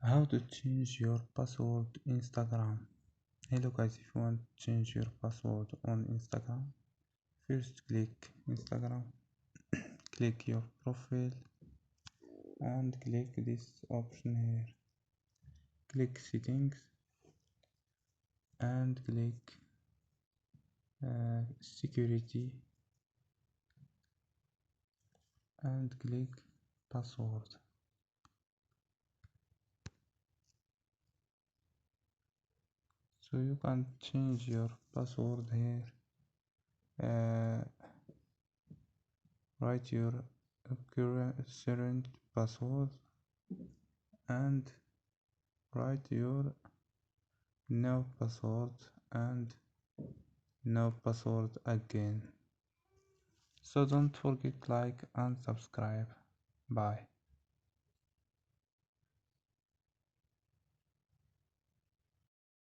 How to change your password Instagram. Hello guys, if you want to change your password on Instagram, first click Instagram, click your profile and click this option here, click settings and click security and click password. So you can change your password here. Write your current password and write your new password and no password again. So don't forget like and subscribe. Bye.